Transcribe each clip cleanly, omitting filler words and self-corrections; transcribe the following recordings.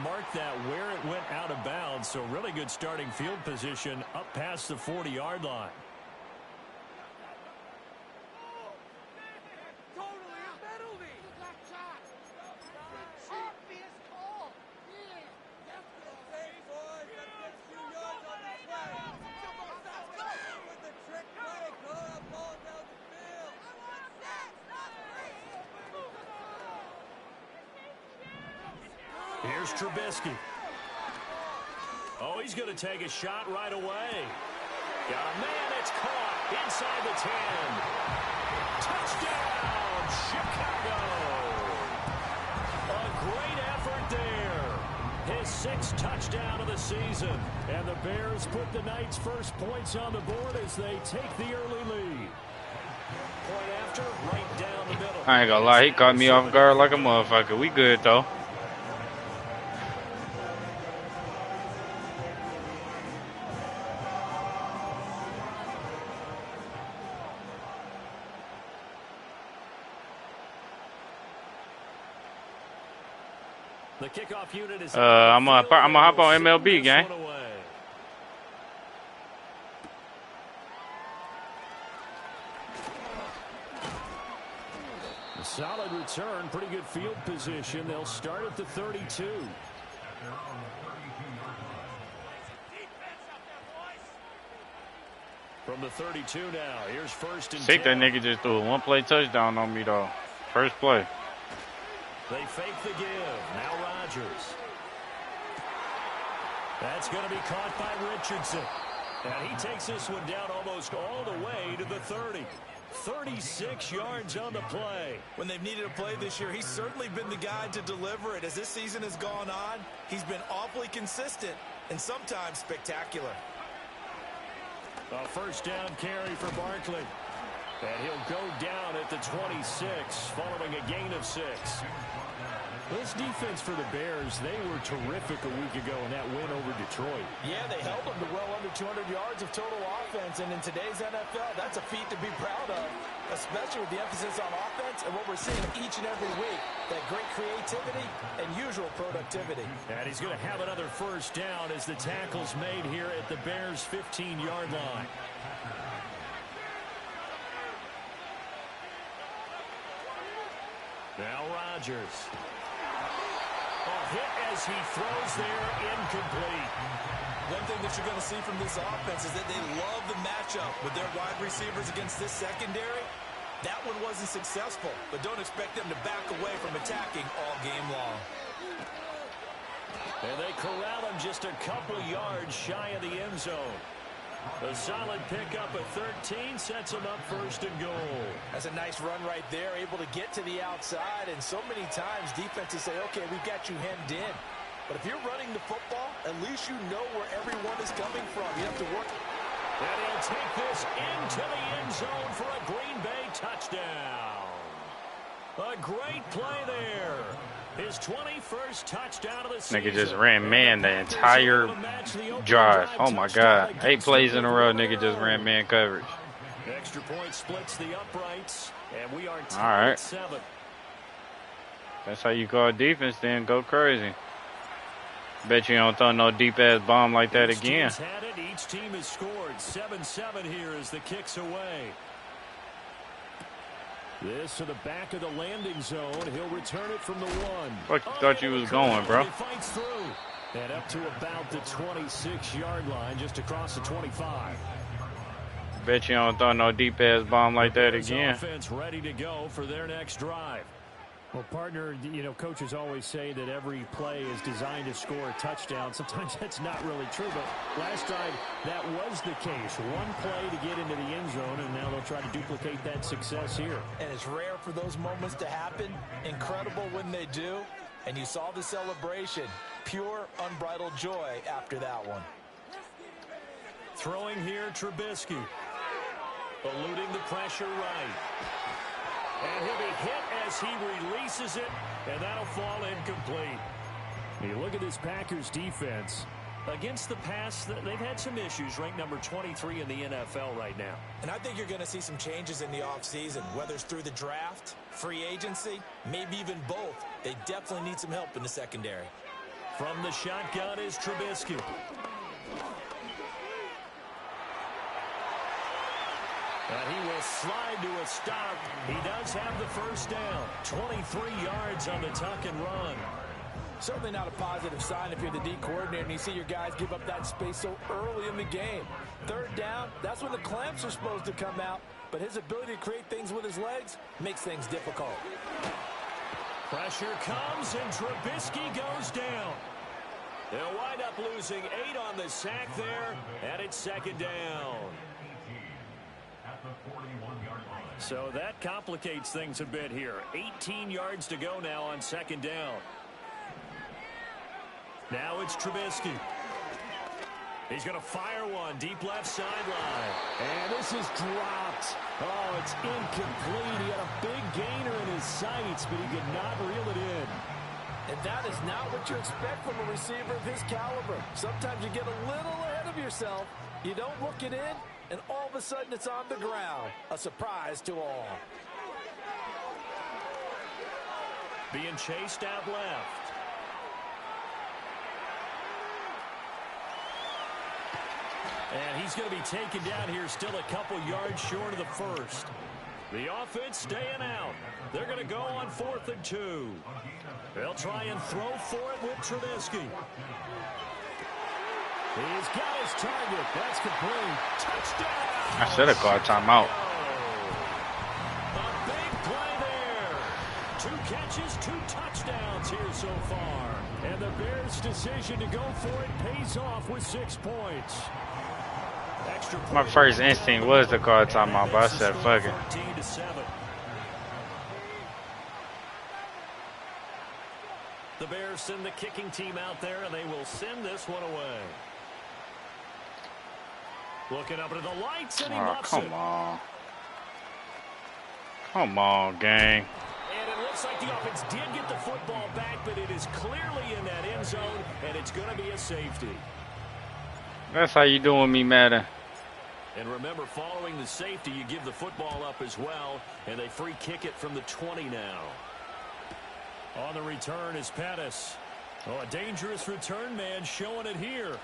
mark that where it went out of bounds. So really good starting field position up past the 40-yard line. Here's Trubisky. Oh, he's going to take a shot right away. Got a man, it's caught inside the 10. Touchdown, Chicago. A great effort there. His 6th touchdown of the season. And the Bears put the Knights' first points on the board as they take the early lead. Point after, right down the middle. I ain't gonna lie, he caught me off guard like a motherfucker. We good, though. The kickoff unit is I'm gonna hop on MLB, gang. A solid return, pretty good field position. They'll start at the 32. From the 32 now, here's first and 10. Think that nigga just threw a one-play touchdown on me, though. First play. They fake the give. Now Rodgers. That's going to be caught by Richardson. And he takes this one down almost all the way to the 30. 36 yards on the play. When they've needed a play this year, he's certainly been the guy to deliver it. As this season has gone on, he's been awfully consistent and sometimes spectacular. A first down carry for Barkley. And he'll go down at the 26 following a gain of 6. This defense for the Bears, they were terrific a week ago in that win over Detroit. Yeah, they held them to well under 200 yards of total offense, and in today's NFL, that's a feat to be proud of, especially with the emphasis on offense and what we're seeing each and every week, that great creativity and usual productivity. And he's going to have another first down as the tackle's made here at the Bears' 15-yard line. Now Rodgers. A hit as he throws there, incomplete. One thing that you're going to see from this offense is that they love the matchup with their wide receivers against this secondary. That one wasn't successful, but don't expect them to back away from attacking all game long. And they corral him just a couple yards shy of the end zone. A solid pickup at 13 sets him up first and goal. That's a nice run right there, able to get to the outside. And so many times defenses say, okay, we've got you hemmed in. But if you're running the football, at least you know where everyone is coming from. You have to work. And he'll take this into the end zone for a Green Bay touchdown. A great play there. His 21st touchdown of the season. Nigga just ran man the entire drive. Oh my God. 8 plays in a row, nigga just ran man coverage. Extra point splits the uprights, and we are tied at 7. That's how you call defense, then go crazy. Bet you don't throw no deep-ass bomb like that again. Each team has scored. 7-7 here as the kick's away. This to the back of the landing zone. He'll return it from the 1. Fuck you thought you was going, bro. He fights through. And up to about the 26-yard line, just across the 25. Bet you don't throw no deep-ass bomb like that again. Offense ready to go for their next drive. Well, partner, you know, coaches always say that every play is designed to score a touchdown. Sometimes that's not really true, but last drive, that was the case. One play to get into the end zone, and now they'll try to duplicate that success here. And it's rare for those moments to happen. Incredible when they do. And you saw the celebration. Pure, unbridled joy after that one. Throwing here, Trubisky. Eluding the pressure right. And he'll be hit as he releases it, and that'll fall incomplete. You look at this Packers defense. Against the pass, they've had some issues, ranked number 23 in the NFL right now. And I think you're going to see some changes in the offseason, whether it's through the draft, free agency, maybe even both. They definitely need some help in the secondary. From the shotgun is Trubisky. And he will slide to a stop. He does have the first down. 23 yards on the tuck and run. Certainly not a positive sign if you're the D coordinator and you see your guys give up that space so early in the game. Third down, that's when the clamps are supposed to come out. But his ability to create things with his legs makes things difficult. Pressure comes, and Trubisky goes down. They'll wind up losing 8 on the sack there, and it's second down. So that complicates things a bit here. 18 yards to go now on second down. Now it's Trubisky. He's going to fire one deep left sideline. And this is dropped. Oh, it's incomplete. He had a big gainer in his sights, but he could not reel it in. And that is not what you expect from a receiver of his caliber. Sometimes you get a little ahead of yourself. You don't look it in, and all of a sudden it's on the ground. A surprise to all. Being chased out left. And he's going to be taken down here, still a couple yards short of the first. The offense staying out. They're going to go on 4th and 2. They'll try and throw for it with Trubisky. He's got his target. That's complete. Touchdown! I should have called timeout. A big play there. 2 catches, 2 touchdowns here so far. And the Bears' decision to go for it pays off with 6 points. My first instinct was to call timeout, but I said, fuck it. The Bears send the kicking team out there, and they will send this one away. Looking up into the lights, and he muffs it. Come on. Come on, gang. And it looks like the offense did get the football back, but it is clearly in that end zone, and it's going to be a safety. That's how you doing me, Madden. And remember, following the safety, you give the football up as well, and they free kick it from the 20 now. On the return is Pettis. Oh, a dangerous return man showing it here.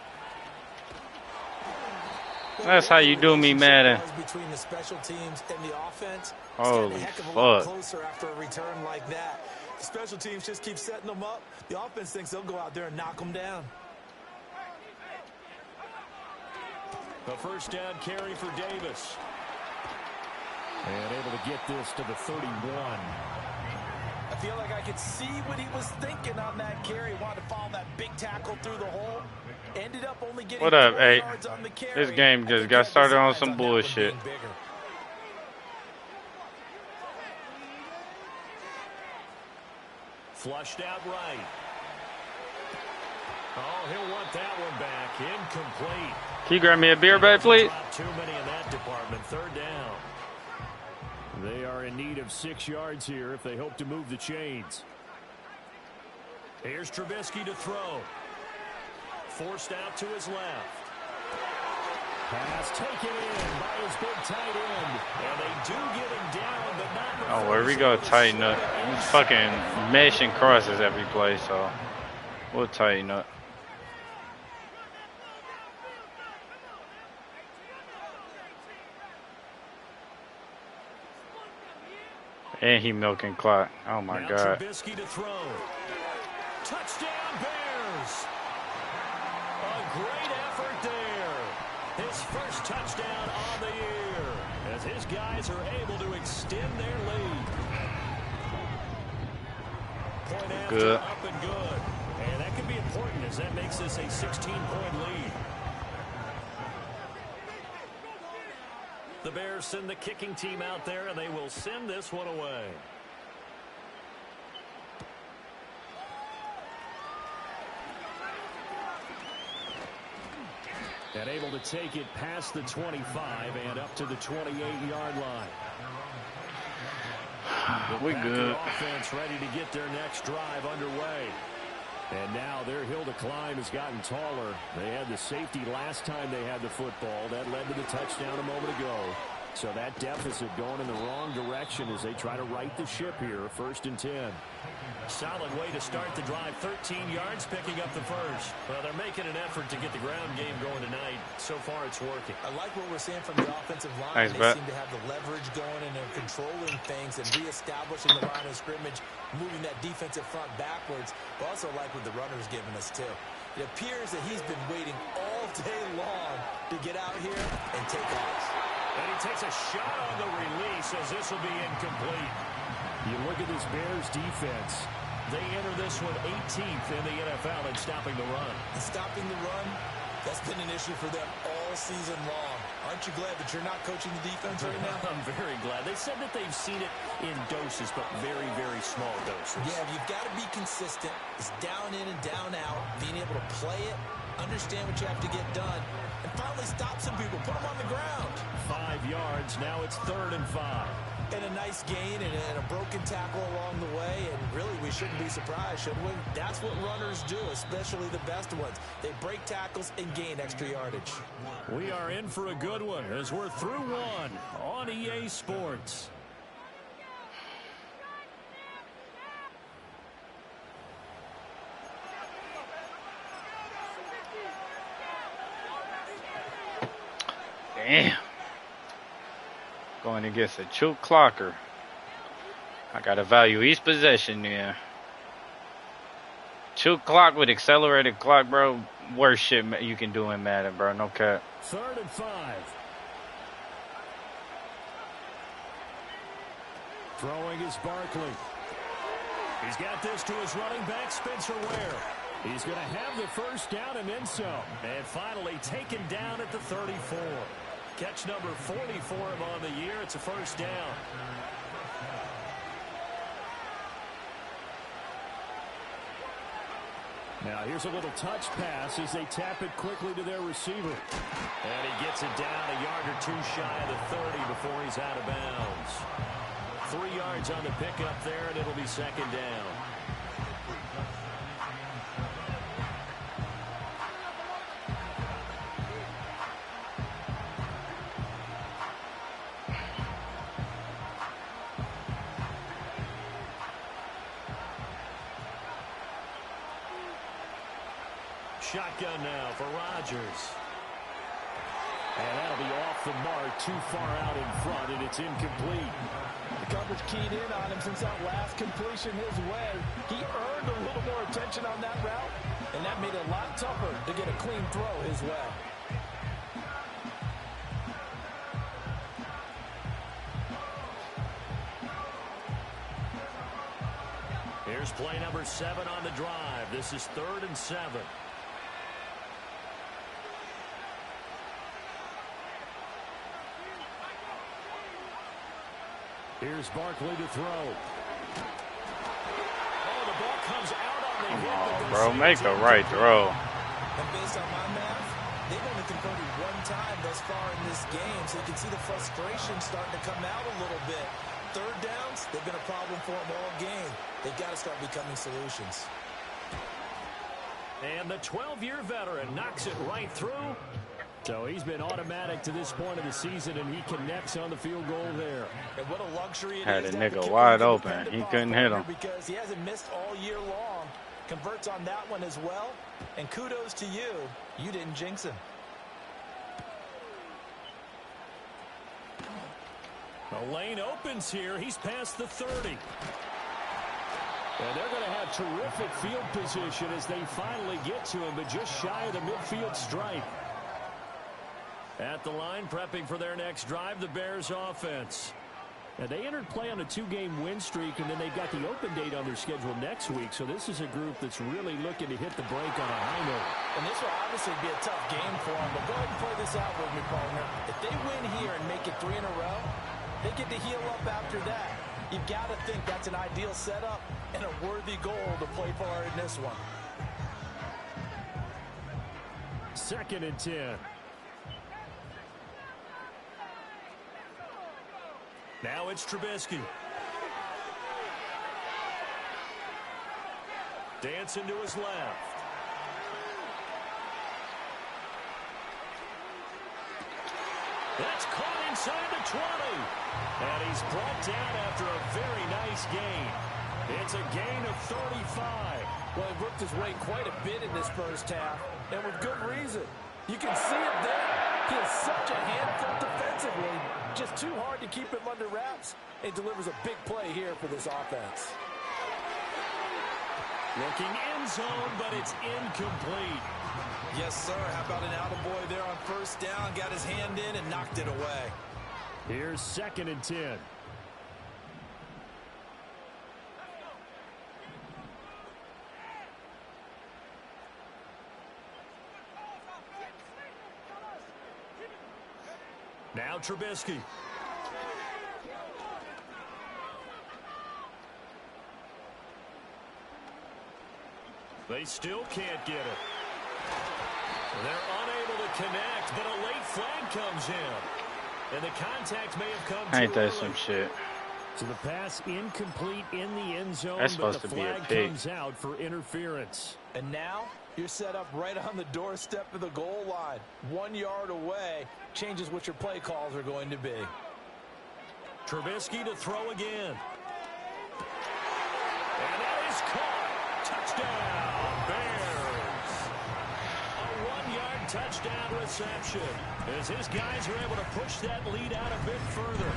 That's how you do me, Madden. Between the special teams and the offense, holy fuck. Closer after a return like that. The special teams just keep setting them up. The offense thinks they'll go out there and knock them down. The first down carry for Davis. And able to get this to the 31. I feel like I could see what he was thinking on that carry. Wanted to follow that big tackle through the hole. Ended up only getting what up, hey? yards on the carry. This game just got started on some bullshit. Flushed out right. Oh, he'll want that one back. Incomplete. Can you grab me a beer bag, please? Too many in that department. Third down. They are in need of 6 yards here if they hope to move the chains. Here's Trubisky to throw. Forced out to his left. Pass taken in by his big tight end. And they do get him down, but not. Oh, where we go, tighten up. He's fucking meshing crosses every play, so we'll tighten up. And he milking clock. Oh my now God. Trubisky to throw. Touchdown Bears. A great effort there. His first touchdown on the year as his guys are able to extend their lead. Point after Good. up and good. And that could be important as that makes this a 16-point lead. The Bears send the kicking team out there, and they will send this one away. And able to take it past the 25 and up to the 28-yard line. We good. Offense ready to get their next drive underway. And now their hill to climb has gotten taller. They had the safety last time they had the football. That led to the touchdown a moment ago. So that deficit going in the wrong direction as they try to right the ship here. 1st and 10. Solid way to start the drive. 13 yards, picking up the first. Well, they're making an effort to get the ground game going tonight. So far, it's working. I like what we're seeing from the offensive line. They seem to have the leverage going, and they're controlling things and reestablishing the line of scrimmage, moving that defensive front backwards. But also like what the runner's giving us, too. It appears that he's been waiting all day long to get out here and take off. And he takes a shot on the release as this will be incomplete. You look at this Bears defense. They enter this one 18th in the NFL in stopping the run. And stopping the run, that's been an issue for them all season long. Aren't you glad that you're not coaching the defense right now? I'm very glad. They said that they've seen it in doses, but very, very small doses. Yeah, you've got to be consistent. It's down in and down out, being able to play it, understand what you have to get done, and finally stop some people, put them on the ground. 5 yards, now it's 3rd and 5. And a nice gain and a broken tackle along the way, and really we shouldn't be surprised, should we? That's what runners do, especially the best ones. They break tackles and gain extra yardage. We are in for a good one as we're through one on EA Sports. Damn. Going against a choke clocker. I got to value each possession there. Choke clock with accelerated clock, bro. Worst shit you can do in Madden, bro. No cap. 3rd and 5. Throwing is Barkley. He's got this to his running back, Spencer Ware. He's going to have the first down and then some. And finally taken down at the 34. Catch number 40 for him on the year. It's a first down. Now here's a little touch pass as they tap it quickly to their receiver. And he gets it down a yard or two shy of the 30 before he's out of bounds. 3 yards on the pickup there, and it'll be 2nd down. Shotgun now for Rodgers. And that'll be off the mark, too far out in front, and it's incomplete. The coverage keyed in on him since that last completion his way. He earned a little more attention on that route, and that made it a lot tougher to get a clean throw his way. Here's play number 7 on the drive. This is 3rd and 7. Here's Barkley to throw. Oh, the ball comes out on the hit. Come on, bro. Make the right throw. And based on my math, they've only converted 1 time thus far in this game, so you can see the frustration starting to come out a little bit. 3rd downs, they've been a problem for them all game. They've got to start becoming solutions. And the 12-year veteran knocks it right through. So he's been automatic to this point of the season, and he connects on the field goal there. And what a luxury it Had is a to have nigga kicker wide who can open. depend He upon couldn't hit him. because he hasn't missed all year long. Converts on that one as well. And kudos to you. You didn't jinx him. The lane opens here. He's past the 30. And they're going to have terrific field position as they finally get to him, but just shy of the midfield stripe. At the line, prepping for their next drive, the Bears offense. Now, they entered play on a 2-game win streak, and then they've got the open date on their schedule next week. So this is a group that's really looking to hit the break on a high note. And this will obviously be a tough game for them, but go ahead and play this out with me, partner. If they win here and make it 3 in a row, they get to heal up after that. You've got to think that's an ideal setup and a worthy goal to play for in this one. 2nd and 10. Now it's Trubisky. Dancing to his left. That's caught inside the 20. And he's brought down after a very nice gain. It's a gain of 35. Well, he worked his way quite a bit in this first half, and with good reason. You can see it there. He is such a handful defensively. Just too hard to keep him under wraps. It delivers a big play here for this offense. Looking end zone, but it's incomplete. Yes, sir. How about an attaboy there on first down? Got his hand in and knocked it away. Here's 2nd and 10. Now Trubisky. They still can't get it. They're unable to connect, but a late flag comes in. And the contact may have come too Ain't that early. some shit? So the pass incomplete in the end zone, That's but supposed the to be a flag pick. comes out for interference. And now you're set up right on the doorstep of the goal line. 1 yard away changes what your play calls are going to be. Trubisky to throw again. And that is caught. Touchdown, Bears. A 1-yard touchdown reception as his guys are able to push that lead out a bit further.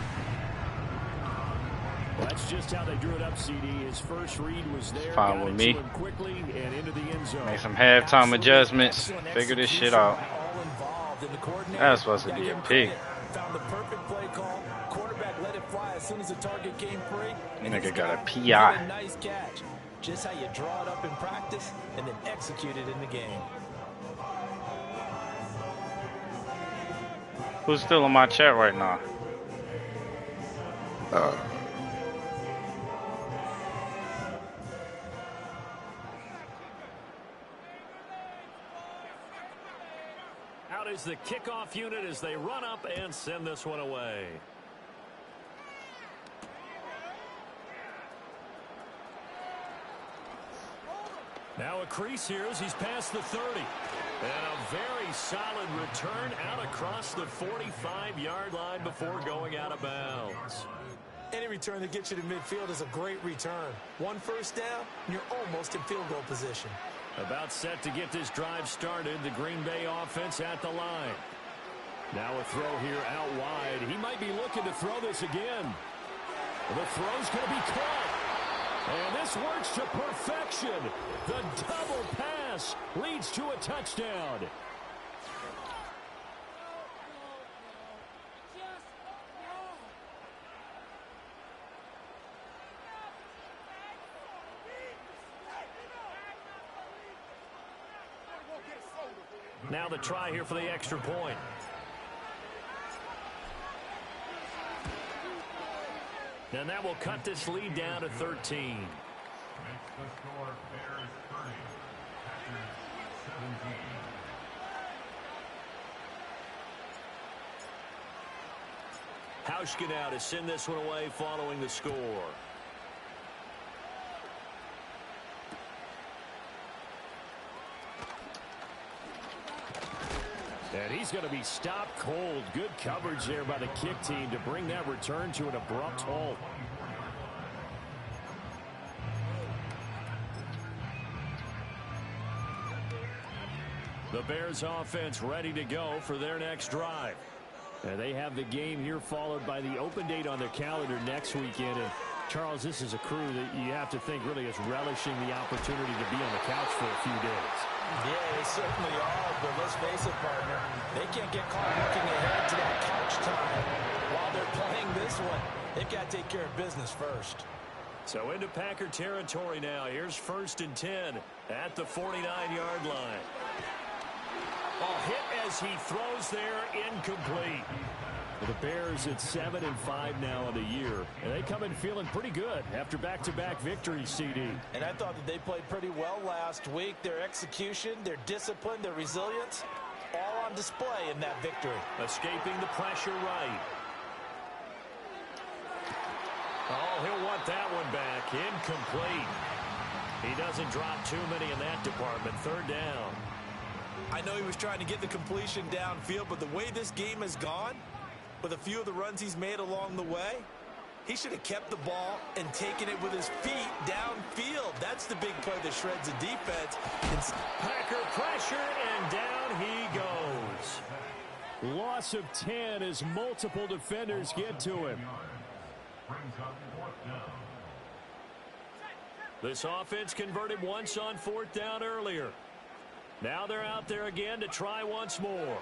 Well, that's just how they drew it up, CD. His first read was there. Fine with me. Quickly and into the end zone. Make some halftime adjustments. Figure this shit out. That's supposed to be a pick. Found the perfect play call. Quarterback let it fly as soon as the target came free. Nigga got a What PI. a nice catch. Just how you draw it up in practice and then execute it in the game. Who's still in my chat right now? Out is the kickoff unit as they run up and send this one away. Now a crease here as he's past the 30. And a very solid return out across the 45-yard line before going out of bounds. Any return that gets you to midfield is a great return. 1 first down, and you're almost in field goal position. About set to get this drive started, the Green Bay offense at the line. Now a throw here out wide. He might be looking to throw this again. The throw's going to be caught. And this works to perfection. The double pass leads to a touchdown. Now the try here for the extra point. And that will cut this lead down to 13. Hauschka now to send this one away following the score. And he's going to be stopped cold. Good coverage there by the kick team to bring that return to an abrupt halt. The Bears offense ready to go for their next drive. And they have the game here followed by the open date on their calendar next weekend. And Charles, this is a crew that you have to think really is relishing the opportunity to be on the couch for a few days. Yeah, they certainly are, but let's face it, partner. They can't get caught looking ahead to that couch time while they're playing this one. They've got to take care of business first. So into Packer territory now. Here's 1st and 10 at the 49-yard line. Ball hit as he throws there, incomplete. The Bears at 7-5 now on the year, and they come in feeling pretty good after back-to-back victories, CD. And I thought that they played pretty well last week. Their execution, their discipline, their resilience, all on display in that victory. Escaping the pressure right. Oh, he'll want that one back. Incomplete. He doesn't drop too many in that department. 3rd down. I know he was trying to get the completion downfield, but the way this game has gone, with a few of the runs he's made along the way. He should have kept the ball and taken it with his feet downfield. That's the big play that shreds the defense. Packer pressure, and down he goes. Loss of 10 as multiple defenders get to him. This offense converted once on 4th down earlier. Now they're out there again to try once more.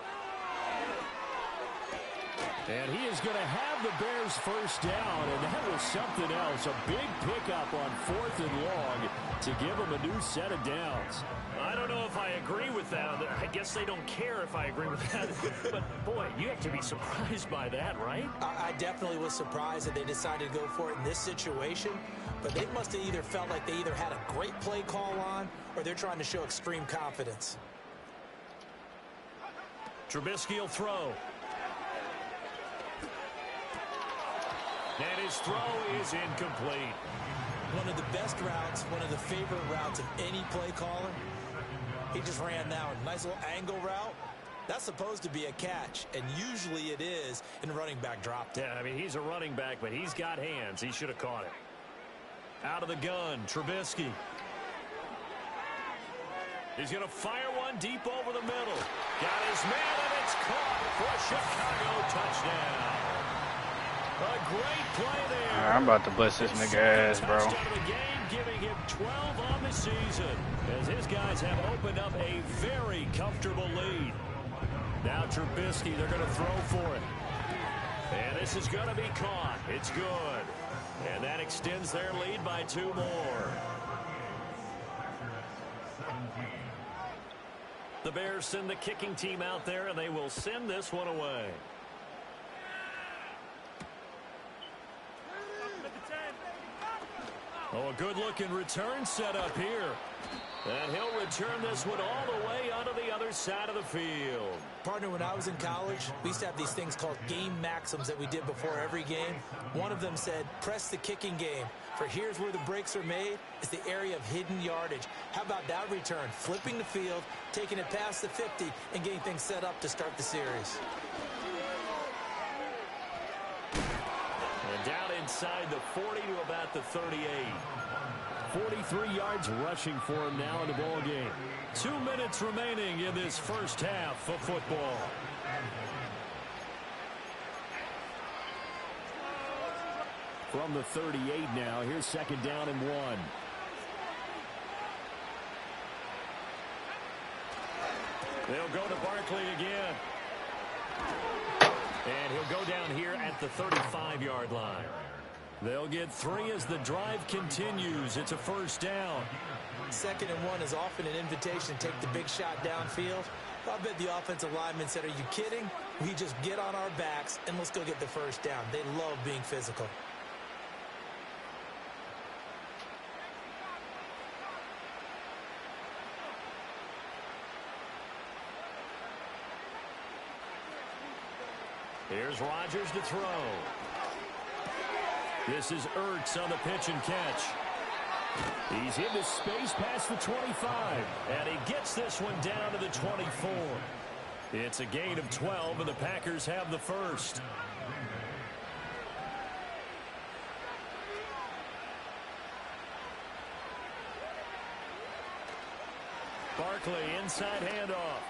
And he is going to have the Bears first down, and that was something else. A big pickup on 4th and long to give them a new set of downs. I don't know if I agree with that. I guess they don't care if I agree with that. But, boy, you have to be surprised by that, right? I definitely was surprised that they decided to go for it in this situation. But they must have either felt like they either had a great play call on or they're trying to show extreme confidence. Trubisky will throw. And his throw is incomplete. One of the best routes, one of the favorite routes of any play caller. He just ran that one. Nice little angle route. That's supposed to be a catch, and usually it is in running back drop. Yeah, I mean, he's a running back, but he's got hands. He should have caught it. Out of the gun, Trubisky. He's going to fire one deep over the middle. Got his man, and it's caught for a Chicago touchdown. A great play there. I'm about to blitz this nigga ass, bro. Touchdown of the game, giving him 12 on the season, as his guys have opened up a very comfortable lead. Now Trubisky, they're going to throw for it. And this is going to be caught. It's good. And that extends their lead by 2 more. The Bears send the kicking team out there, and they will send this one away. Oh, a good-looking return set up here. And he'll return this one all the way onto the other side of the field. Partner, when I was in college, we used to have these things called game maxims that we did before every game. One of them said, press the kicking game. For here's where the breaks are made, is the area of hidden yardage. How about that return? Flipping the field, taking it past the 50, and getting things set up to start the series. And down inside the 40 to about the 38. 43 yards rushing for him now in the ball game. 2 minutes remaining in this first half of football. From the 38 now, here's 2nd down and 1. They'll go to Barkley again. And he'll go down here at the 35-yard line. They'll get 3 as the drive continues. It's a first down. 2nd and 1 is often an invitation to take the big shot downfield. I bet the offensive lineman said, are you kidding? We just get on our backs and let's go get the first down. They love being physical. Here's Rodgers to throw. This is Ertz on the pitch and catch. He's into space past the 25, and he gets this one down to the 24. It's a gain of 12, and the Packers have the first. Barkley, inside handoff.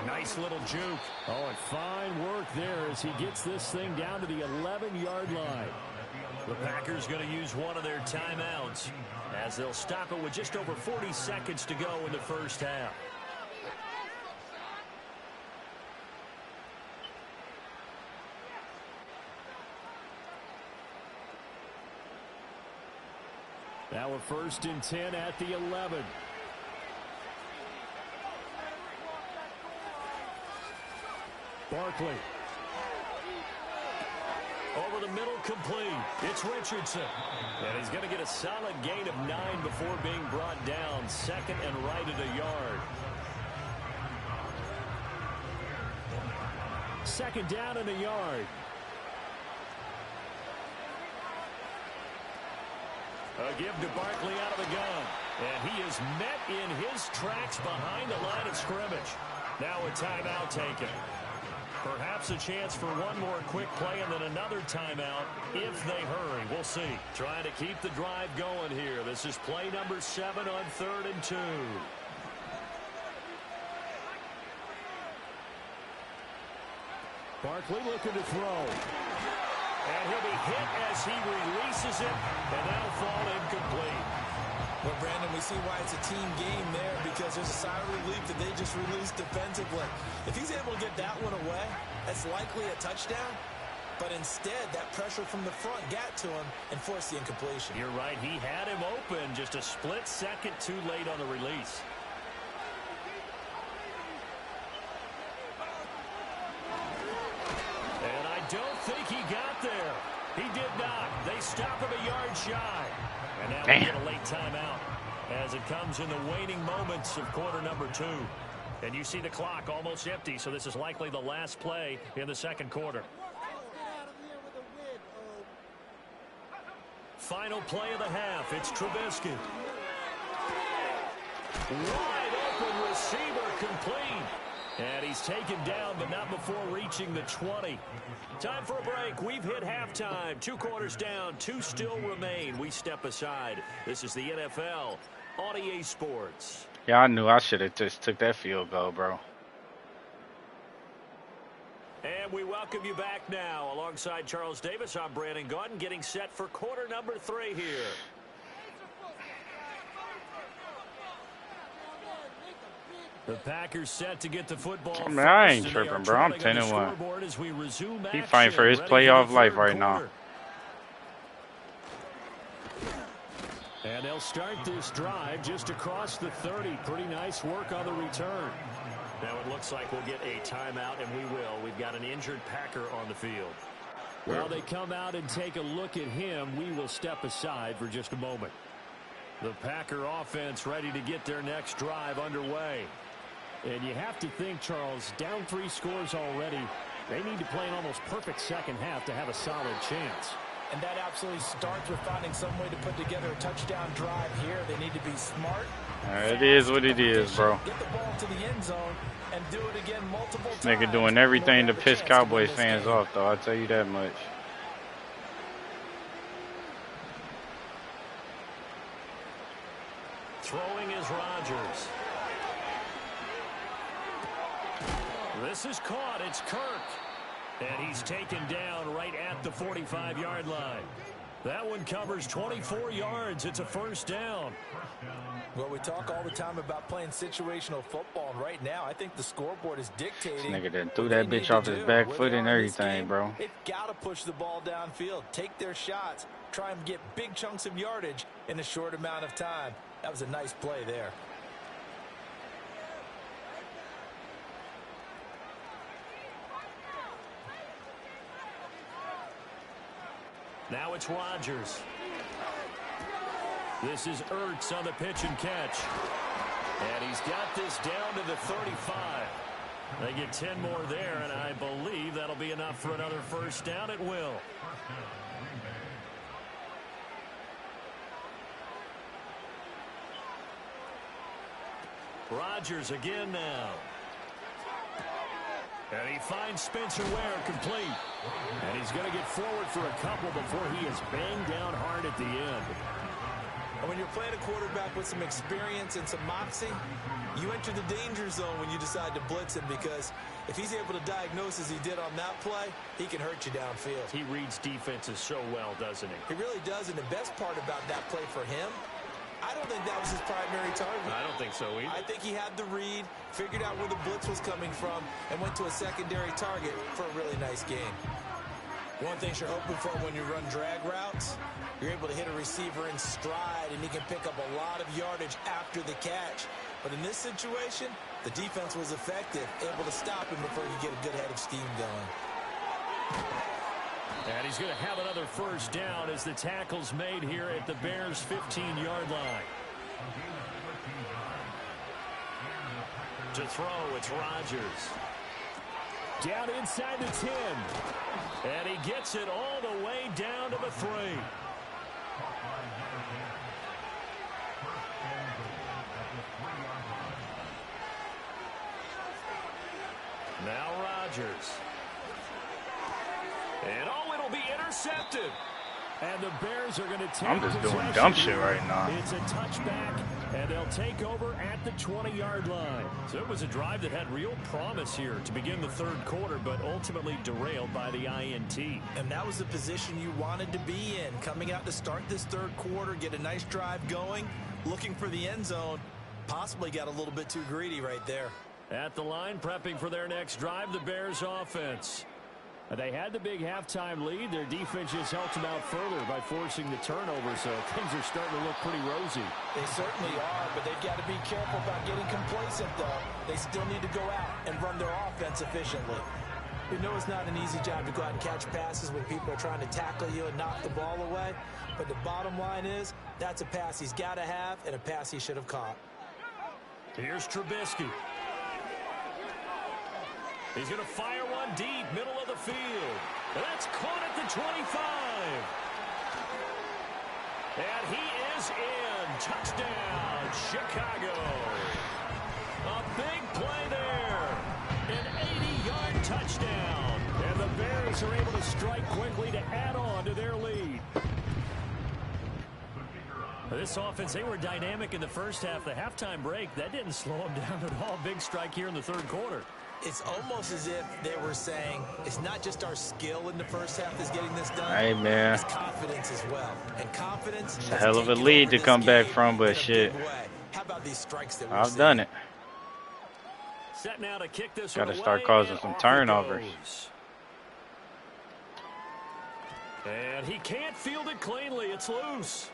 Nice little juke. Oh, and fine work there as he gets this thing down to the 11-yard line. The Packers going to use one of their timeouts as they'll stop it with just over 40 seconds to go in the first half. Now a 1st and 10 at the 11. Barkley. Over the middle, complete. It's Richardson. And he's going to get a solid gain of 9 before being brought down. 2nd and right at a yard. 2nd down and a yard. A give to Barkley out of the gun. And he is met in his tracks behind the line of scrimmage. Now a timeout taken. Perhaps a chance for one more quick play and then another timeout if they hurry. We'll see. Trying to keep the drive going here. This is play number 7 on 3rd and 2. Barkley looking to throw. And he'll be hit as he releases it, and that'll fall incomplete. Well, Brandon, we see why it's a team game there, because there's a sigh of relief that they just released defensively. If he's able to get that one away, that's likely a touchdown. But instead, that pressure from the front got to him and forced the incompletion. You're right. He had him open, just a split second too late on the release. And I don't think he got there. He did not. They stop him a yard shy. And now we get a late timeout as it comes in the waning moments of quarter number 2. And you see the clock almost empty, so this is likely the last play in the second quarter. Final play of the half. It's Trubisky. Wide open receiver, complete. And he's taken down, but not before reaching the 20. Time for a break. We've hit halftime. 2 quarters down. 2 still remain. We step aside. This is the NFL on EA Sports. Yeah, I knew I should have just took that field goal, bro. And we welcome you back now. Alongside Charles Davis, I'm Brandon Gaudin, getting set for quarter number 3 here. The Packers set to get the football. I mean, I ain't tripping, bro. I'm 10-1. He fighting for his playoff life right now. And they'll start this drive just across the 30. Pretty nice work on the return. Now it looks like we'll get a timeout, and we will. We've got an injured Packer on the field. While they come out and take a look at him, we will step aside for just a moment. The Packer offense ready to get their next drive underway. And you have to think, Charles, down 3 scores already. They need to play an almost perfect second half to have a solid chance. And that absolutely starts with finding some way to put together a touchdown drive here. They need to be smart. It is what it is, bro. Get the ball to the end zone and do it again multiple times. Nigga doing everything to piss Cowboys fans off, though. I'll tell you that much. Throwing is Rodgers. This is caught. It's Kirk. And he's taken down right at the 45-yard line. That one covers 24 yards. It's a first down. Well, we talk all the time about playing situational football, and right now I think the scoreboard is dictating. This nigga done threw that bitch off his back foot and everything, bro. They've got to push the ball downfield, take their shots, try and get big chunks of yardage in a short amount of time. That was a nice play there. Now it's Rodgers. This is Ertz on the pitch and catch. And he's got this down to the 35. They get 10 more there, and I believe that'll be enough for another first down. It will. Rodgers again now. And he finds Spencer Ware complete. And he's going to get forward for a couple before he is banged down hard at the end. And when you're playing a quarterback with some experience and some moxie, you enter the danger zone when you decide to blitz him, because if he's able to diagnose as he did on that play, he can hurt you downfield. He reads defenses so well, doesn't he? He really does, and the best part about that play for him, I don't think that was his primary target. I don't think so either. I think he had the read, figured out where the blitz was coming from, and went to a secondary target for a really nice game. One thing you're hoping for when you run drag routes, you're able to hit a receiver in stride, and he can pick up a lot of yardage after the catch. But in this situation, the defense was effective, able to stop him before he could get a good head of steam going. And he's going to have another first down as the tackle's made here at the Bears' 15-yard line. To throw, it's Rodgers. Down inside the 10. And he gets it all the way down to the 3. Now Rodgers. And oh, it'll be intercepted. And the Bears are going to take I'm just doing possession. dumb shit right now. It's a touchback, and they'll take over at the 20-yard line. So it was a drive that had real promise here to begin the third quarter, but ultimately derailed by the INT. And that was the position you wanted to be in. Coming out to start this third quarter, get a nice drive going, looking for the end zone. Possibly got a little bit too greedy right there. At the line, prepping for their next drive, the Bears offense. They had the big halftime lead. Their defense just helped them out further by forcing the turnover, so things are starting to look pretty rosy. They certainly are, but they've got to be careful about getting complacent, though. They still need to go out and run their offense efficiently. We know it's not an easy job to go out and catch passes when people are trying to tackle you and knock the ball away, but the bottom line is that's a pass he's got to have and a pass he should have caught. Here's Trubisky. He's going to fire one deep, middle of the field. And that's caught at the 25. And he is in. Touchdown, Chicago. A big play there. An 80-yard touchdown. And the Bears are able to strike quickly to add on to their lead. This offense, they were dynamic in the first half. The halftime break, that didn't slow them down at all. Big strike here in the third quarter. It's almost as if they were saying it's not just our skill in the first half that's getting this done. Hey, man. It's confidence as well. And confidence It's a hell of a lead to come back from, but shit. How about these strikes that I've done it. Set now to kick this Got to start causing some turnovers. And he can't field it cleanly. It's loose.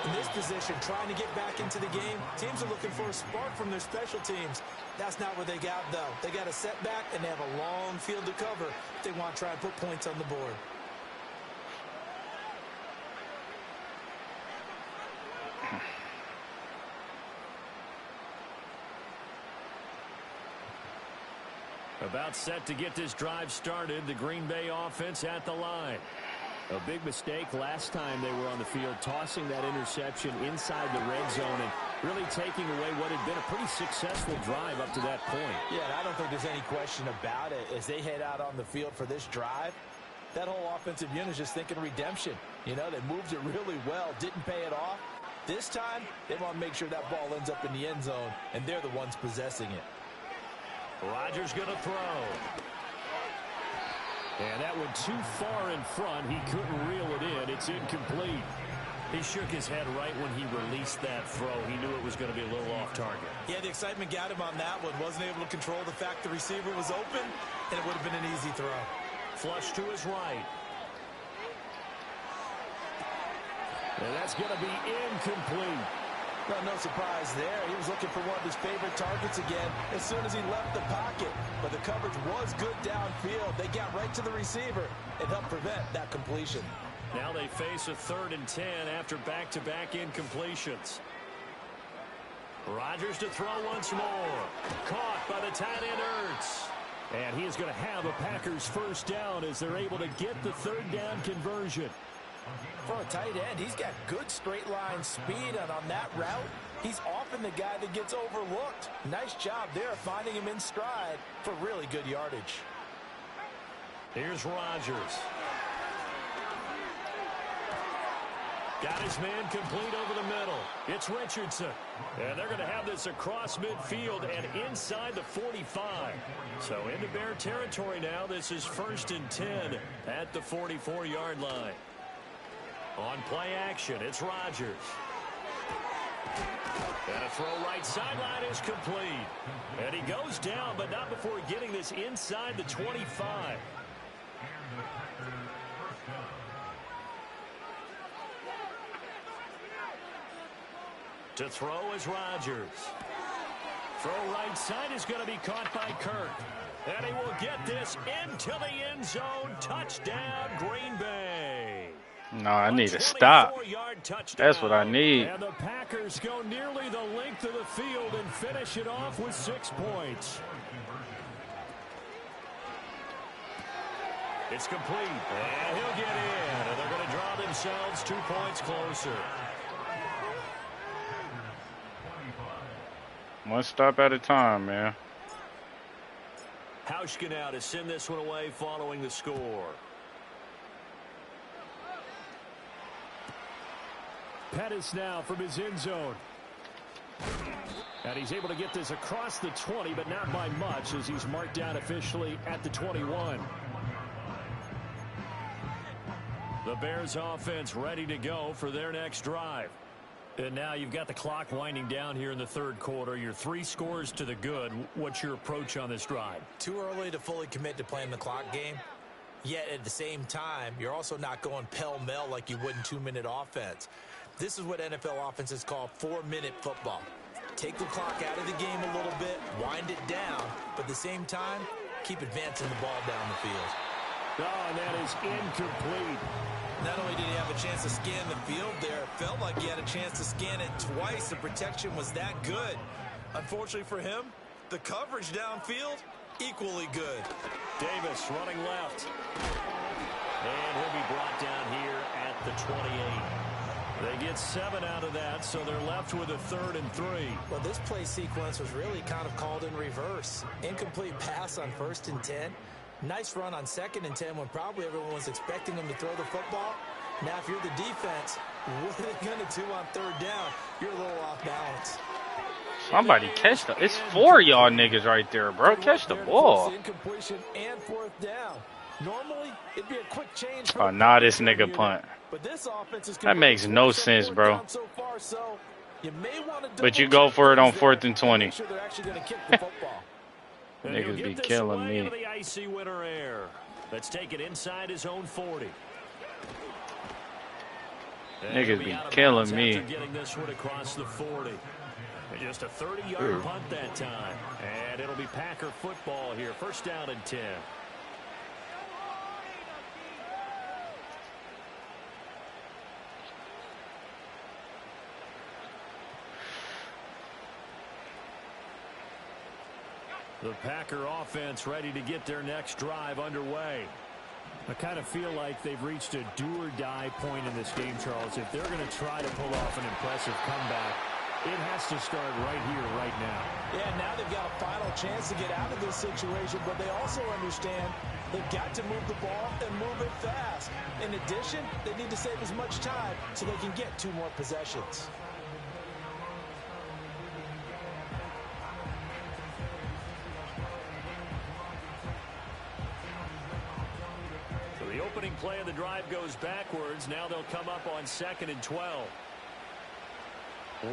In this position, trying to get back into the game, teams are looking for a spark from their special teams. That's not what they got, though. They got a setback, and they have a long field to cover if they want to try and put points on the board. About set to get this drive started, the Green Bay offense at the line. A big mistake last time they were on the field, tossing that interception inside the red zone and really taking away what had been a pretty successful drive up to that point. Yeah, and I don't think there's any question about it. As they head out on the field for this drive, that whole offensive unit is just thinking redemption. You know, they moved it really well, didn't pay it off. This time, they want to make sure that ball ends up in the end zone, and they're the ones possessing it. Rodgers going to throw. And that went too far in front. He couldn't reel it in. It's incomplete. He shook his head right when he released that throw. He knew it was going to be a little off target. Yeah, the excitement got him on that one. Wasn't able to control the fact the receiver was open, and it would have been an easy throw. Flush to his right. And that's going to be incomplete. Well, no surprise there. He was looking for one of his favorite targets again as soon as he left the pocket. But the coverage was good downfield. They got right to the receiver and helped prevent that completion. Now they face a 3rd and 10 after back-to-back incompletions. Rodgers to throw once more. Caught by the tight end Ertz. And he is going to have a Packers first down as they're able to get the 3rd down conversion. For a tight end, he's got good straight line speed, and on that route, he's often the guy that gets overlooked. Nice job there finding him in stride for really good yardage. Here's Rodgers. Got his man complete over the middle. It's Richardson. And they're going to have this across midfield and inside the 45. So into Bear territory now. This is 1st and 10 at the 44-yard line. On play action, it's Rodgers. And a throw right sideline is complete. And he goes down, but not before getting this inside the 25. To throw is Rodgers. Throw right side is going to be caught by Kirk. And he will get this into the end zone. Touchdown, Green Bay. No, I need to stop. That's what I need. And the Packers go nearly the length of the field and finish it off with 6 points. It's complete. And he'll get in. And they're going to draw themselves 2 points closer. One stop at a time, man. Hauschka now to send this one away following the score. Pettis now from his end zone. And he's able to get this across the 20, but not by much, as he's marked down officially at the 21. The Bears offense ready to go for their next drive. And now you've got the clock winding down here in the third quarter. You're 3 scores to the good. What's your approach on this drive? Too early to fully commit to playing the clock game. Yet at the same time, you're also not going pell-mell like you would in 2-minute offense. This is what NFL offenses call 4-minute football. Take the clock out of the game a little bit, wind it down, but at the same time, keep advancing the ball down the field. Oh, and that is incomplete. Not only did he have a chance to scan the field there, it felt like he had a chance to scan it twice. The protection was that good. Unfortunately for him, the coverage downfield, equally good. Davis running left. And he'll be brought down here at the 28. They get 7 out of that, so they're left with a 3rd and 3. Well, this play sequence was really kind of called in reverse. Incomplete pass on 1st and 10. Nice run on 2nd and 10 when probably everyone was expecting him to throw the football. Now, if you're the defense, what are they going to do on 3rd down? You're a little off balance. Somebody catch the... It's 4 y'all niggas right there, bro. Catch the ball. Incompletion and 4th down. Normally, it'd be a quick change. Oh, nah, this nigga punt. But this offense is that makes no sense, bro. So far, so you may want to but you go for it on 4th and 20. Sure they're actually going to kick the football. Niggas be killing me. The icy winter air. Let's take it inside his own 40. Niggas be killing me. Getting this one across the 40. Just a 30-yard punt that time. And it'll be Packer football here. 1st down and 10. The Packer offense ready to get their next drive underway. I kind of feel like they've reached a do-or-die point in this game, Charles. If they're going to try to pull off an impressive comeback, it has to start right here, right now. Yeah, now they've got a final chance to get out of this situation, but they also understand they've got to move the ball and move it fast. In addition, they need to save as much time so they can get 2 more possessions. The opening play of the drive goes backwards. Now they'll come up on 2nd and 12.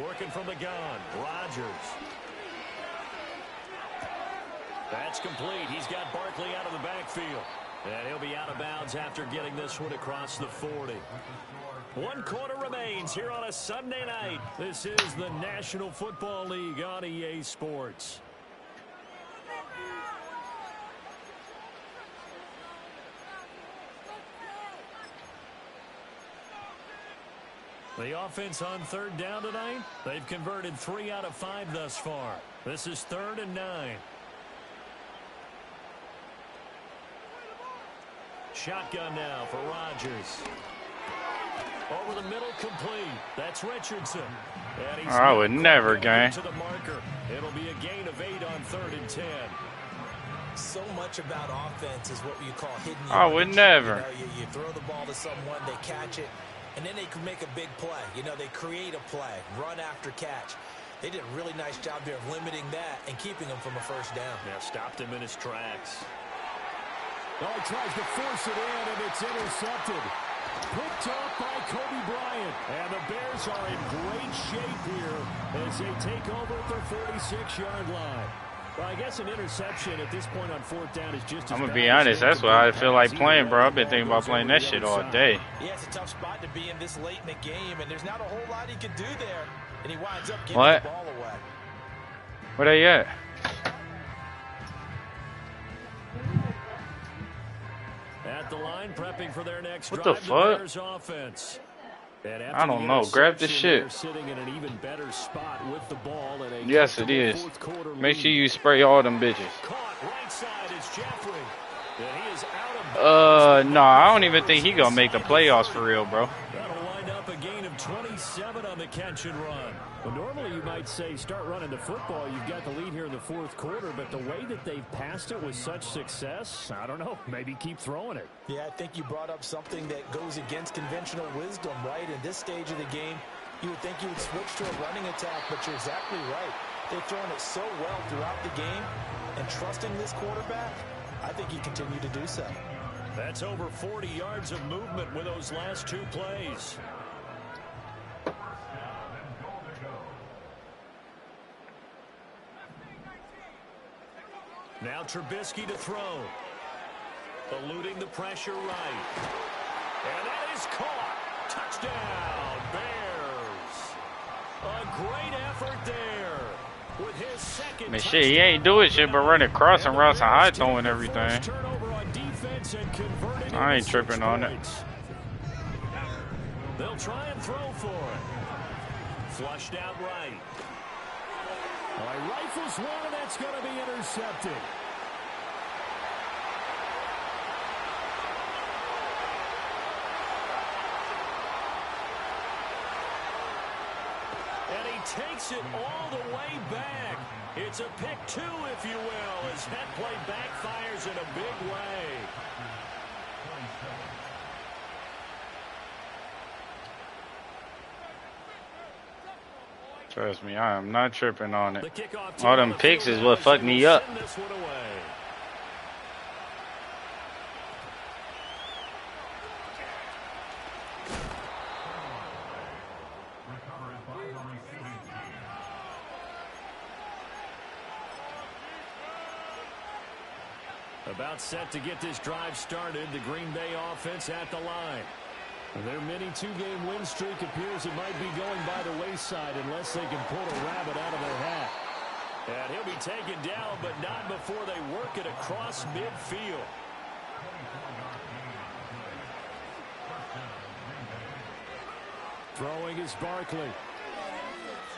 Working from the gun, Rodgers. That's complete. He's got Barkley out of the backfield. And he'll be out of bounds after getting this one across the 40. 1 quarter remains here on a Sunday night. This is the National Football League on EA Sports. The offense on 3rd down tonight, they've converted 3 out of 5 thus far. This is 3rd and 9. Shotgun now for Rodgers. Over the middle, complete. That's Richardson. And he's I would never gain. To the marker. It'll be a gain of 8 on 3rd and 10. So much about offense is what you call hidden. I would never. You throw the ball to someone, they catch it. And then they can make a big play. You know, they create a play, run after catch. They did a really nice job here of limiting that and keeping him from a 1st down. Yeah, stopped him in his tracks. Oh, he tries to force it in, and it's intercepted. Picked up by Kobe Bryant. And the Bears are in great shape here as they take over at their 46-yard line. Well, I guess an interception at this point on 4th down is just as I'm going to be honest, that's what I feel like playing, bro. I've been thinking about playing that shit all day. Yeah, it's a tough spot to be in this late in the game, and there's not a whole lot he can do there. And he winds up giving the ball away. Where they at? At the line, prepping for their next what drive, the fuck? Bears offense. I don't know. Grab this shit. Sitting in an even better spot with the ball in a yes, it is. Make sure you spray all them bitches. Caught right side is Jeffrey. And he is out of no, I don't even think he gonna make the playoffs for real, bro. That'll wind up a gain of 27 37 on the catch and run. Well, normally you might say start running the football. You've got the lead here in the fourth quarter, but the way that they've passed it with such success, I don't know, maybe keep throwing it. Yeah, I think you brought up something that goes against conventional wisdom, right? In this stage of the game, you would think you would switch to a running attack, but you're exactly right. They've thrown it so well throughout the game, and trusting this quarterback, I think he continued to do so. That's over 40 yards of movement with those last two plays. Now Trubisky to throw. Eluding the pressure right. And that is caught. Touchdown, Bears. A great effort there. With his second Man, shit, he ain't doing shit but running crossing routes and high throwing everything. I ain't tripping on it. They'll try and throw for it. Flushed out right. He rifles one, and that's going to be intercepted. And he takes it all the way back. It's a pick two, if you will, as that play backfires in a big way. Trust me, I am not tripping on it. All them picks is what fucked me up. About set to get this drive started, the Green Bay offense at the line. Their mini two-game win streak appears it might be going by the wayside unless they can pull a rabbit out of their hat. And he'll be taken down, but not before they work it across midfield. Throwing is Barkley.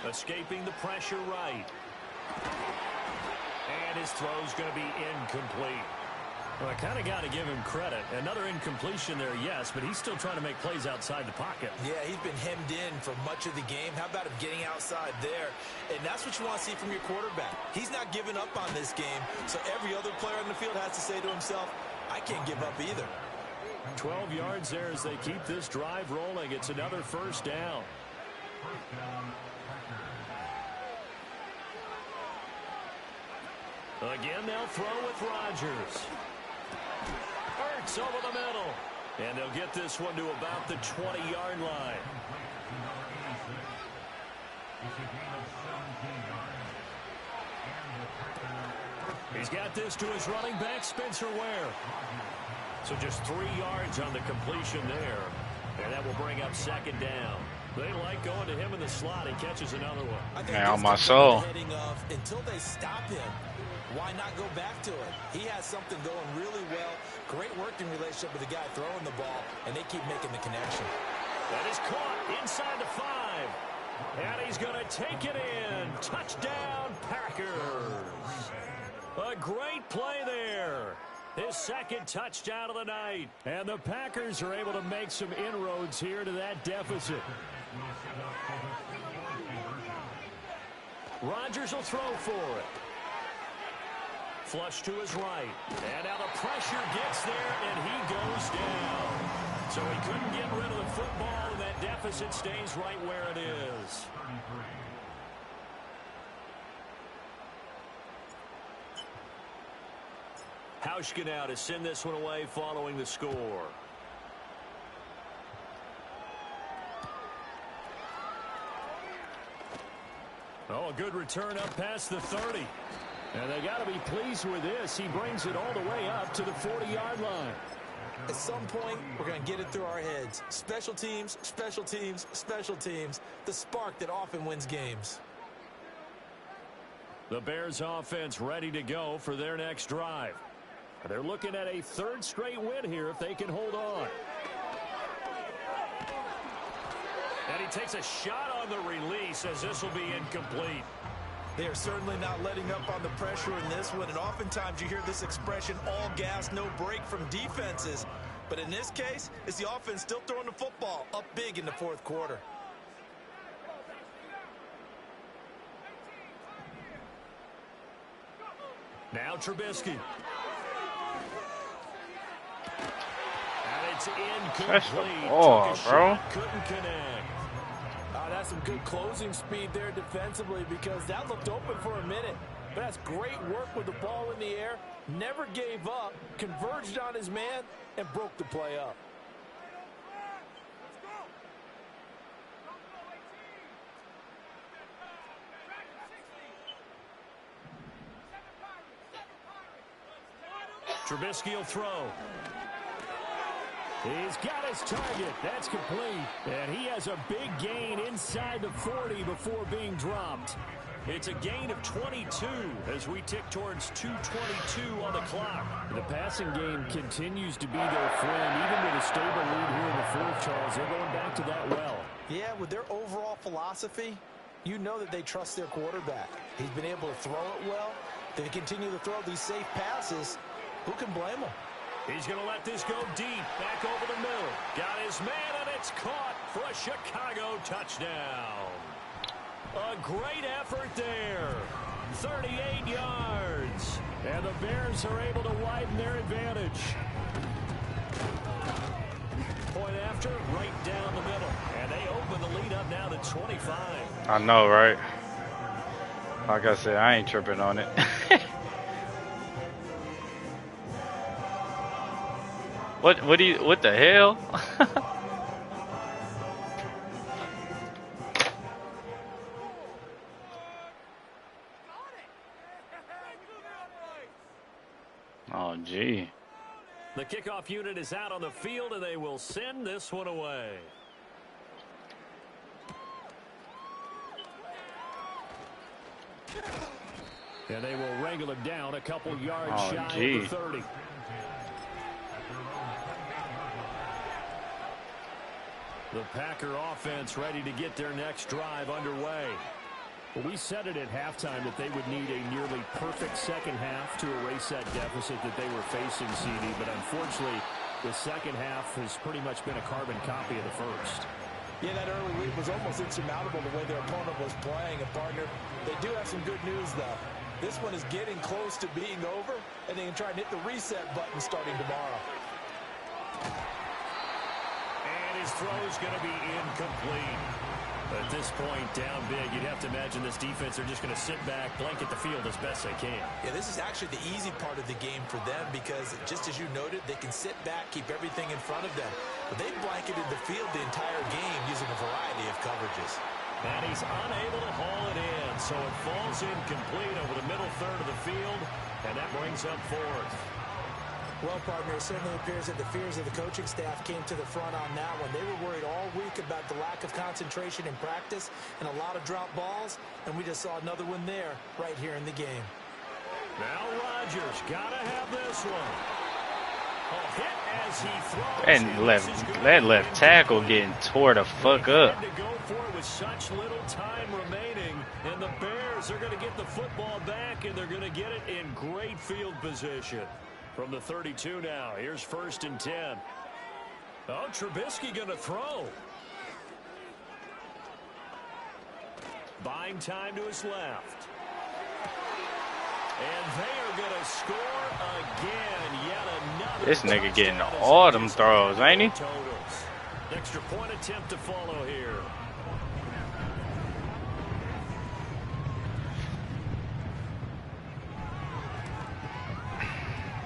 Escaping the pressure right. And his throw's going to be incomplete. Well, I kind of got to give him credit. Another incompletion there, yes, but he's still trying to make plays outside the pocket. Yeah, he's been hemmed in for much of the game. How about him getting outside there? And that's what you want to see from your quarterback. He's not giving up on this game, so every other player on the field has to say to himself, I can't give up either. 12 yards there as they keep this drive rolling. It's another first down. Again, they'll throw with Rodgers. Hurts over the middle. And they'll get this one to about the 20-yard line. He's got this to his running back, Spencer Ware. So just 3 yards on the completion there. And that will bring up second down. They like going to him in the slot. He catches another one. Man, on my soul. Until they stop him, why not go back to it? He has something going really well. Great working relationship with the guy throwing the ball, and they keep making the connection. That is caught inside the 5. And he's going to take it in. Touchdown, Packers. A great play there. His second touchdown of the night. And the Packers are able to make some inroads here to that deficit. Rodgers will throw for it. Flush to his right. And now the pressure gets there, and he goes down. So he couldn't get rid of the football, and that deficit stays right where it is. Hauschka now to send this one away following the score. Oh, a good return up past the 30. And they got to be pleased with this. He brings it all the way up to the 40-yard line. At some point, we're going to get it through our heads. Special teams, special teams, special teams. The spark that often wins games. The Bears offense ready to go for their next drive. They're looking at a third straight win here if they can hold on. And he takes a shot on the release as this will be incomplete. They are certainly not letting up on the pressure in this one, and oftentimes you hear this expression, all gas, no break from defenses. But in this case, it's the offense still throwing the football up big in the fourth quarter. Now Trubisky. And it's incomplete. That's the ball, bro. Couldn't connect. That's some good closing speed there defensively because that looked open for a minute. But that's great work with the ball in the air. Never gave up, converged on his man, and broke the play up. Trubisky will throw. He's got his target. That's complete. And he has a big gain inside the 40 before being dropped. It's a gain of 22 as we tick towards 2:22 on the clock. The passing game continues to be their friend. Even with a stable lead here in the fourth, Charles, they're going back to that well. Yeah, with their overall philosophy, you know that they trust their quarterback. He's been able to throw it well. They continue to throw these safe passes. Who can blame him? He's going to let this go deep. Back over the middle. Got his man, and it's caught for a Chicago touchdown. A great effort there. 38 yards. And the Bears are able to widen their advantage. Point after, right down the middle. And they open the lead up now to 25. I know, right? Like I said, I ain't tripping on it. What the hell? Oh, gee. The kickoff unit is out on the field, and they will send this one away. And they will wrangle him down a couple yards shy of the 30. The Packer offense ready to get their next drive underway. Well, we said it at halftime that they would need a nearly perfect second half to erase that deficit that they were facing, CD. But unfortunately, the second half has pretty much been a carbon copy of the first. Yeah, that early lead was almost insurmountable the way their opponent was playing. And, partner, they do have some good news, though. This one is getting close to being over, and they can try and hit the reset button starting tomorrow. And his throw is going to be incomplete. At this point, down big, you'd have to imagine this defense are just going to sit back, blanket the field as best they can. Yeah, this is actually the easy part of the game for them because, just as you noted, they can sit back, keep everything in front of them. But they've blanketed the field the entire game using a variety of coverages. And he's unable to haul it in, so it falls incomplete over the middle third of the field, and that brings up fourth. Well, partner, it certainly appears that the fears of the coaching staff came to the front on that one. They were worried all week about the lack of concentration in practice and a lot of drop balls, and we just saw another one there right here in the game. Now Rodgers got to have this one. A hit as he throws. And that left tackle getting tore the fuck up. To go for it with such little time remaining, and the Bears are going to get the football back, and they're going to get it in great field position. From the 32 now, here's 1st and 10. Oh, Trubisky going to throw. Buying time to his left. And they are going to score again. Yet another. This nigga getting all them throws, ain't he? Totals. Extra point attempt to follow here.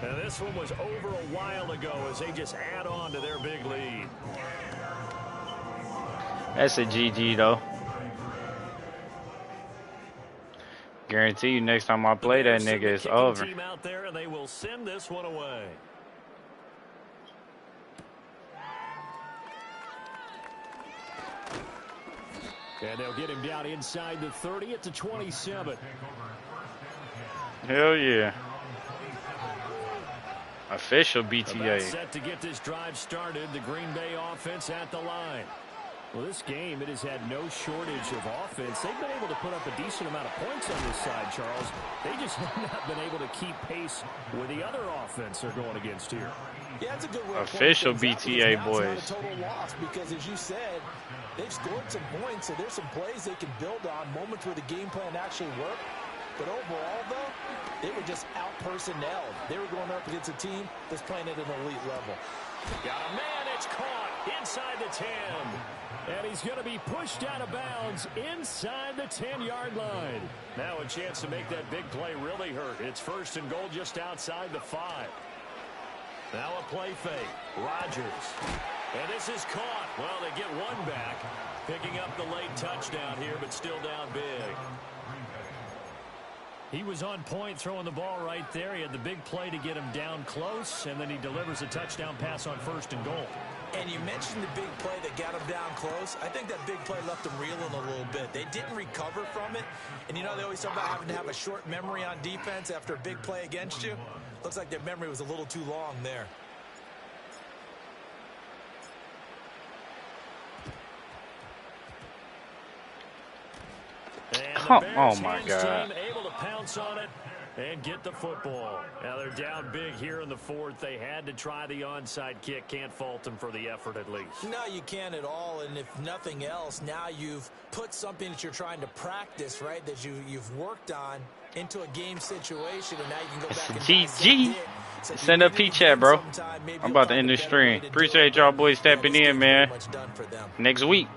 And this one was over a while ago as they just add on to their big lead. That's a GG though. Guarantee you next time I play that nigga it's over. Team out there and they will send this one away. And they'll get him down inside the 30 at the 27. Hell yeah. Official BTA. Set to get this drive started. The Green Bay offense at the line. Well, this game, it has had no shortage of offense. They've been able to put up a decent amount of points on this side, Charles. They just have not been able to keep pace with the other offense they're going against here. Yeah, that's a good way. Official BTA boys. It's not a total loss because, as you said, they've scored some points, so there's some plays they can build on, moments where the game plan actually worked. But overall, though, they were just out-personnelled. They were going up against a team that's playing at an elite level. Got a man, it's caught inside the 10. And he's going to be pushed out of bounds inside the 10-yard line. Now a chance to make that big play really hurt. It's 1st and goal just outside the 5. Now a play fake. Rodgers. And this is caught. Well, they get one back. Picking up the late touchdown here, but still down big. He was on point throwing the ball right there. He had the big play to get him down close, and then he delivers a touchdown pass on 1st and goal. And you mentioned the big play that got him down close. I think that big play left them reeling a little bit. They didn't recover from it. And, you know, they always talk about having to have a short memory on defense after a big play against you. Looks like their memory was a little too long there. Oh my God. Team able to pounce on it and get the football. Now they're down big here in the 4th. They had to try the onside kick. Can't fault them for the effort at least. No, you can't at all. And if nothing else, now you've put something that you're trying to practice, right, that you've worked on into a game situation, and now you can go back and GG. Send up P-chat, bro. I'm about to end this stream. Appreciate y'all boys stepping in, man. Next week.